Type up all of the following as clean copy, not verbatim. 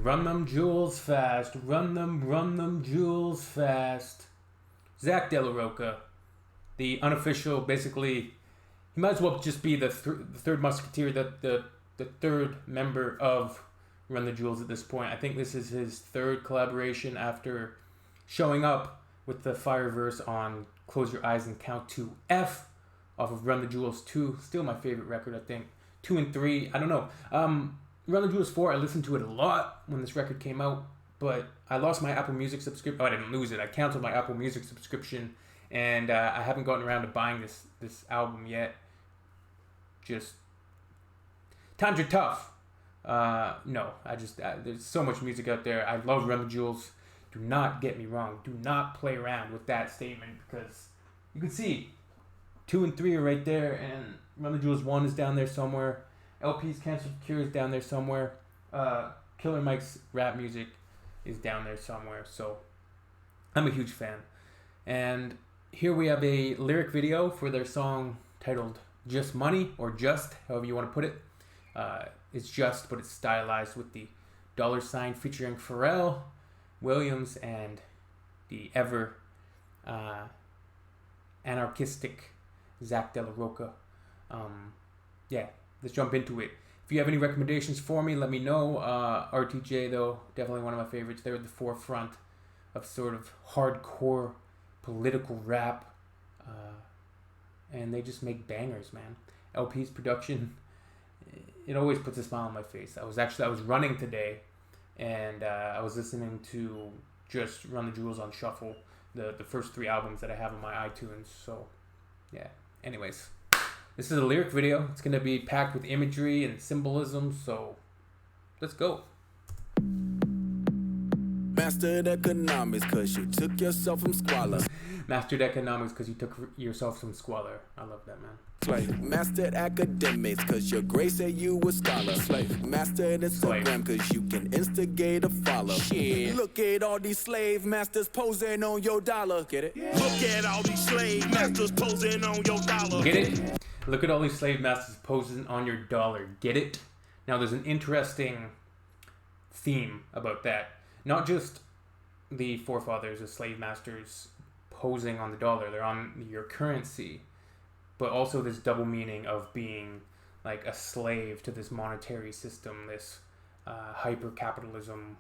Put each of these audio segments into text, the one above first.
Run them jewels fast. Run them jewels fast. Zack de la Rocha, the unofficial, basically, he might as well just be the third musketeer, the third member of Run the Jewels at this point. I think this is his third collaboration after showing up with the fire verse on Close Your Eyes and Count to F off of Run the Jewels 2. Still my favorite record, I think. 2 and 3, I don't know. Run the Jewels 4, I listened to it a lot when this record came out, but I lost my Apple Music subscription. Oh, I didn't lose it. I canceled my Apple Music subscription, and I haven't gotten around to buying this album yet. Just, times are tough. No, there's so much music out there. I love Run the Jewels. Do not get me wrong. Do not play around with that statement, because you can see 2 and 3 are right there, and Run the Jewels 1 is down there somewhere. LP's Cancer Cure is down there somewhere. Killer Mike's rap music is down there somewhere. So I'm a huge fan. And here we have a lyric video for their song titled Just Money, or Just, however you want to put it. It's just, but it's stylized with the $sign featuring Pharrell Williams and the ever anarchistic Zack de la Rocha. Yeah, let's jump into it. If you have any recommendations for me, let me know. RTJ, though, definitely one of my favorites. They're at the forefront of sort of hardcore political rap. And they just make bangers, man. LP's production, it always puts a smile on my face. I was running today, and I was listening to just Run the Jewels on shuffle, the first 3 albums that I have on my iTunes. So, yeah. Anyways, this is a lyric video. It's going to be packed with imagery and symbolism, so let's go. Mastered economics cause you took yourself from squalor. Mastered economics because you took yourself from squalor. I love that, man. Slave. Mastered academics cause your grace said you a scholar. Slave. Mastered Instagram cause you can instigate a follow. Shit. Look at all these slave masters posing on your dollar. Get it? Yeah. Look at all these slave masters posing on your dollar. Get it? Look at all these slave masters posing on your dollar. Get it? Now there's an interesting theme about that. Not just the forefathers of slave masters posing on the dollar, they're on your currency, but also this double meaning of being like a slave to this monetary system, this hyper capitalism,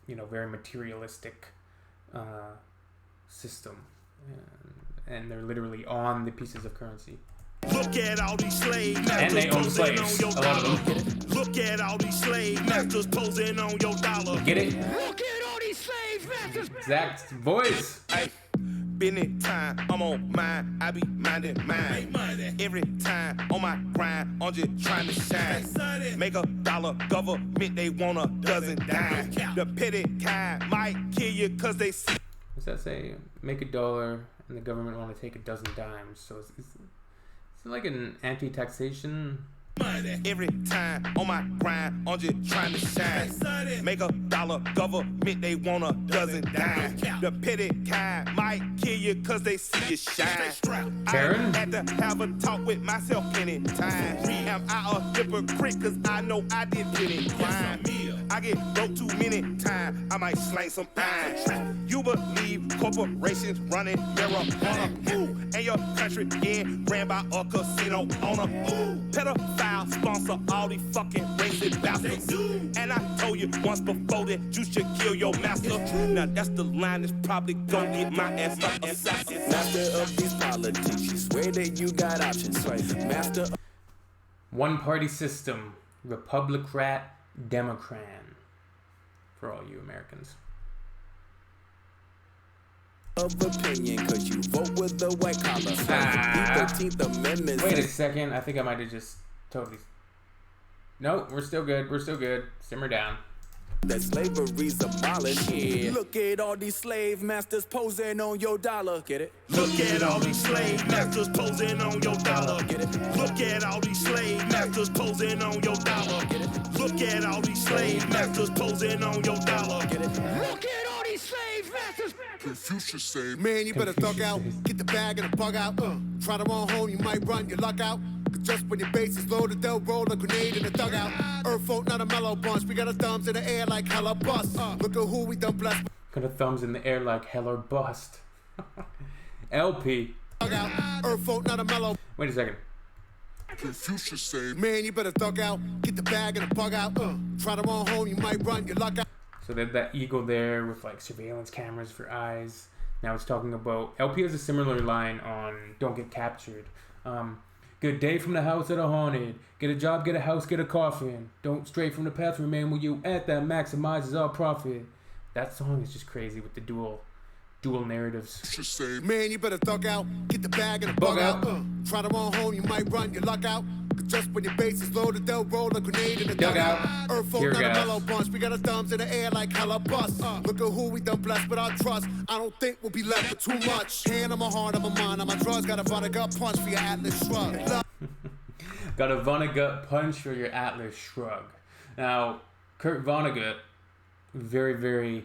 very materialistic system, and they're literally on the pieces of currency. Look at all these slave masters and they own slaves. A lot of them. Look at all these slave masters posing on your dollar. Get it? Look at all these slave masters. Zack's voice. Hey, been time, I'm on mine, I be minding mine. Every time on my grind, I'm just trying to shine. Make $1, government, they want a dozen dimes. The petty kind might kill you cause they see. What's that say? Make $1 and the government want to take a dozen dimes. So it's like an anti-taxation. Every time on my grind, I'm just trying to shine. Make $1, government, they want a dozen dimes. The petty kind might kill you cause they see you shine. Karen? I had to have a talk with myself many times. Am I a hypocrite cause I know I did plenty crime? I get broke too many times, I might slang some fines. You believe corporations running marijuana? Ooh, and your country getting ran by a casino owner. Ooh, pedophile sponsor all these fucking racist bastards. And I told you once before that you should kill your master. Now that's the line that's probably gonna get my ass assassinated. Master of these politics, you swear that you got options. Master of one party system, Republicrat, Democrat, for all you Americans. Of opinion, cause you vote with the white collar. The 13th Amendment. Wait a second, I think I might have just totally. No, we're still good. Simmer down. That slavery's abolished. Yeah. Look at all these slave masters posing on your dollar. Get it? Look at all these slave masters posing on your dollar. Get it? Look at all these slave masters posing on your dollar. Get it? Look at all these slave masters posing on your dollar. Get it? Look at all these slave masters. Confucius say, man, you better thug out. Get the bag and the bug out. Try to run home, you might run your luck out. Just when your base is loaded, they'll roll a grenade in the dugout. Earth folk, not a mellow bunch. We got our thumbs in the air like hella bust. Look at who we done blessed. Got our thumbs in the air like hell or bust. LP. Earth folk, not a mellow. Wait a second. Confucius say, man, you better thug out. Get the bag and the bug out. Try to run home, you might run your luck out. So they had that eagle there with like surveillance cameras for eyes. Now it's talking about LP has a similar line on Don't Get Captured. Get a day from the house that are haunted. Get a job, get a house, get a coffin. Don't stray from the path, remain where you at. That maximizes our profit. That song is just crazy with the dual narratives. Just say, man, you better thug out. Get the bag and the bug out. Try to run home, you might run your luck out. Just when your base is loaded, they'll roll a grenade in the dugout. Earth folk, not a mellow bunch. We got our thumbs in the air like hella bust. Look at who we done blessed with our trust. I don't think we'll be left with too much. Hand on my heart, on my mind, on my drugs. Got a Vonnegut punch for your Atlas shrug. Got a Vonnegut punch for your Atlas shrug. Now, Kurt Vonnegut, very, very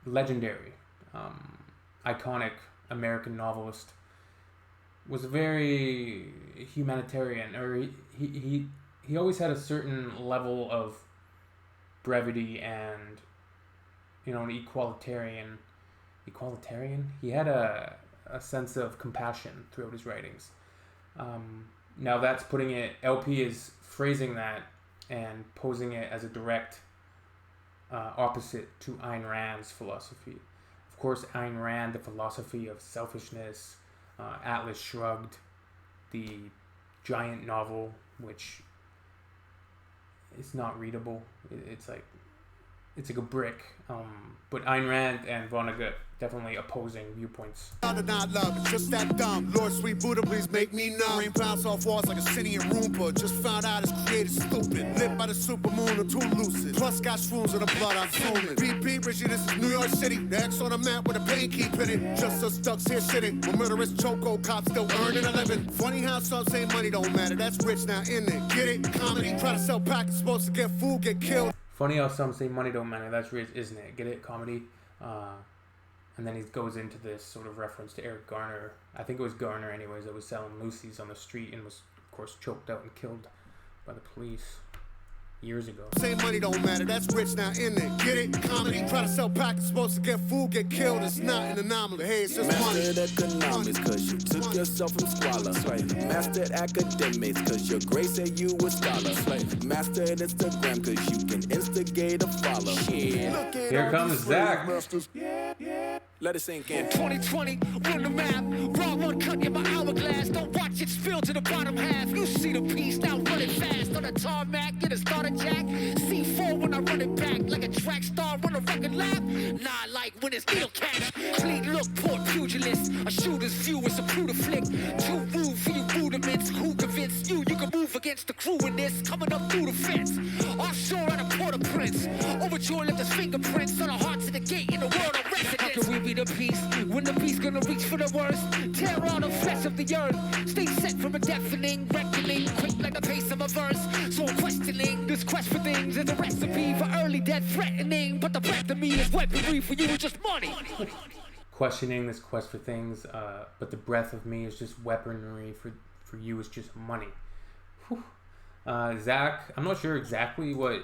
legendary, iconic American novelist, was very humanitarian, or he always had a certain level of brevity and, you know, an equalitarian. He had a sense of compassion throughout his writings. Now that's putting it, LP is phrasing that and posing it as a direct opposite to Ayn Rand's philosophy. Of course, Ayn Rand, the philosophy of selfishness, Atlas Shrugged, the giant novel, which is not readable. It's like a brick. But Ayn Rand and Vonnegut definitely opposing viewpoints. Not love, it's just that dumb. Lord, sweet Buddha, please make me numb. Rain bounce off walls like a Sinian Roomba. Just found out it's created stupid. Lit by the supermoon, I'm too lucid. Plus got shrooms in the blood, I'm fuming. BP, Richie, this is New York City. The X on the map with a pain keep in it. Just us ducks here shitting. When murderous choco cops still earning a living. Funny how some say money don't matter. That's rich now, in it. Get it? Comedy. Try to sell packets, supposed to get food, get killed. Funny how some say money don't matter. That's rich, isn't it? Get it? Comedy. And then he goes into this sort of reference to Eric Garner. I think it was Garner, anyways, that was selling Lucy's on the street and was, of course, choked out and killed by the police years ago. Say money don't matter. That's rich now, in it. Get it? Comedy. Try to sell packets, supposed to get food, get killed. It's not an anomaly. Hey, it's just money. Mastered economics, cause you took yourself from squalor. Mastered academics, cause your grace said you a scholar. Mastered Instagram, cause you can instigate a follow. Yeah. Here comes Zack. Let it sink in. 2020, run the map. Raw one cut in my hourglass. Don't watch it spill to the bottom half. You see the piece, now run it fast. On a tarmac, get a starter jack. C4 when I run it back. Like a track star, run a record lap. Nah, like when it's needle catch. Clean look, port pugilist. A shooter's view is a brutal flick. Too rude for you rudiments. Who convinced you can move against the crew in this? Coming up through the fence. Offshore at a Port-au-Prince. Overjoyed left his fingerprints on the hearts of the gate in the world of residence. How can we be the peace when the beast gonna reach for the worst? Tear all the flesh of the earth. Stay set from a deafening reckoning, quick like the pace of a verse. So I'm questioning this quest for things is a recipe for early death threatening. But the breath of me is weaponry for you is just money. Questioning this quest for things, but the breath of me is just weaponry for you is just money. Zack, I'm not sure exactly what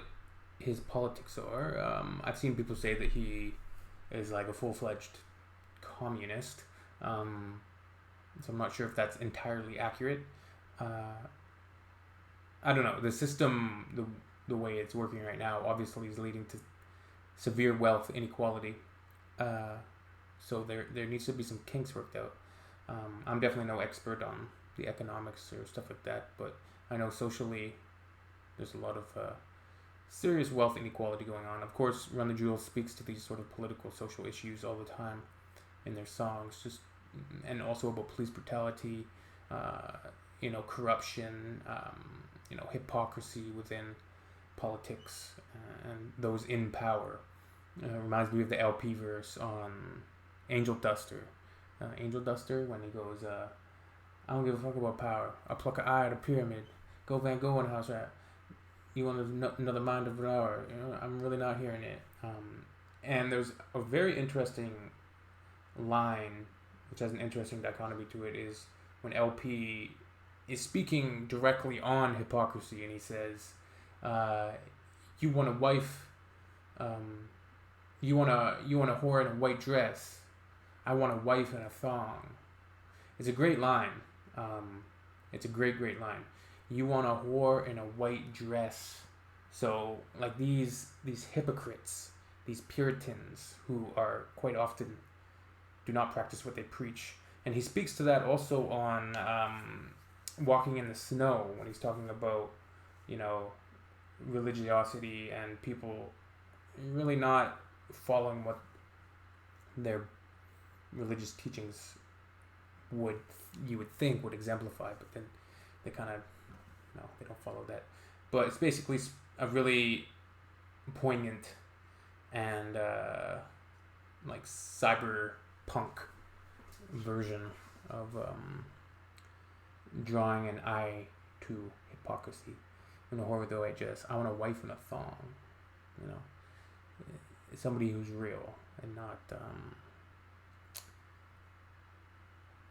his politics are. I've seen people say that he is like a full-fledged communist. So I'm not sure if that's entirely accurate. I don't know. The system, the way it's working right now, obviously is leading to severe wealth inequality. So there needs to be some kinks worked out. I'm definitely no expert on the economics or stuff like that, but I know socially there's a lot of serious wealth inequality going on. Of course, Run the Jewels speaks to these sort of political, social issues all the time in their songs, and also about police brutality, corruption, hypocrisy within politics and those in power. Reminds me of the LP verse on Angel Duster. Angel Duster, when he goes, I don't give a fuck about power. I'll pluck an eye at a pyramid. Go Van Gogh in house rap. You want another mind of an hour? I'm really not hearing it. And there's a very interesting line, which has an interesting dichotomy to it, is when LP is speaking directly on hypocrisy, and he says, "You want a wife, you want a whore in a white dress. I want a wife in a thong." It's a great line. It's a great line. You want a whore in a white dress. So like these hypocrites, these Puritans who are quite often do not practice what they preach. And he speaks to that also on Walking in the Snow, when he's talking about, religiosity and people really not following what their religious teachings you would think would exemplify, but then they kind of, they don't follow that. But it's basically a really poignant and like cyberpunk version of drawing an eye to hypocrisy. In a horror though, I want a wife in a thong. It's somebody who's real and not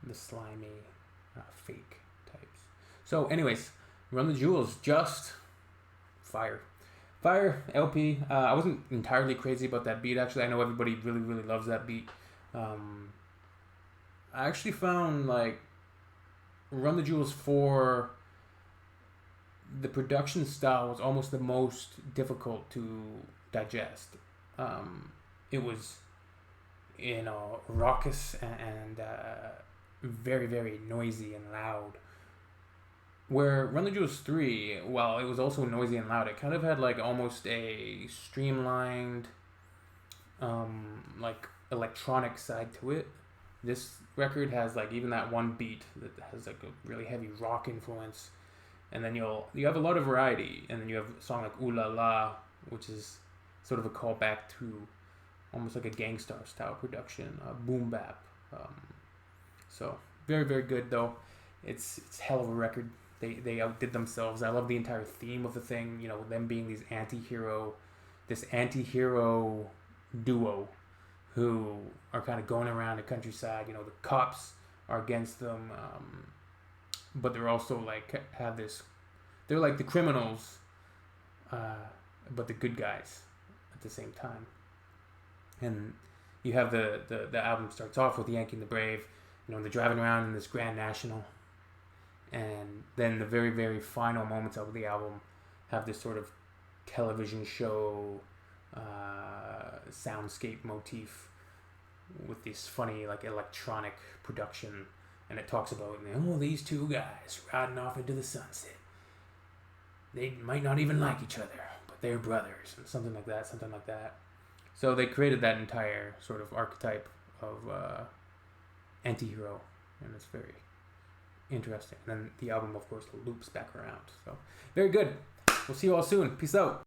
the slimy fake types. So anyways, Run the Jewels, just fire LP. I wasn't entirely crazy about that beat, actually. I know everybody really loves that beat. I actually found like Run the Jewels 4, the production style was almost the most difficult to digest. It was raucous and very noisy and loud. Where Run the Jewels 3, while it was also noisy and loud, it kind of had like almost a streamlined like electronic side to it. This record has like even that one beat that has like a really heavy rock influence, and then you have a lot of variety, and then you have a song like Ooh La La, which is sort of a callback to almost like a Gangstar style production, boom bap. So very good though. It's hell of a record. They outdid themselves. I love the entire theme of the thing. Them being this anti-hero duo who are kind of going around the countryside. The cops are against them, but they're also like they're like the criminals, but the good guys at the same time. And you have the album starts off with Yankee and the Brave. They're driving around in this Grand National, and then the very final moments of the album have this sort of television show soundscape motif with this funny like electronic production, and it talks about these two guys riding off into the sunset. They might not even like each other, but they're brothers, and something like that. So they created that entire sort of archetype of anti-hero, and it's very interesting. And then the album, of course, loops back around. So very good. We'll see you all soon. Peace out.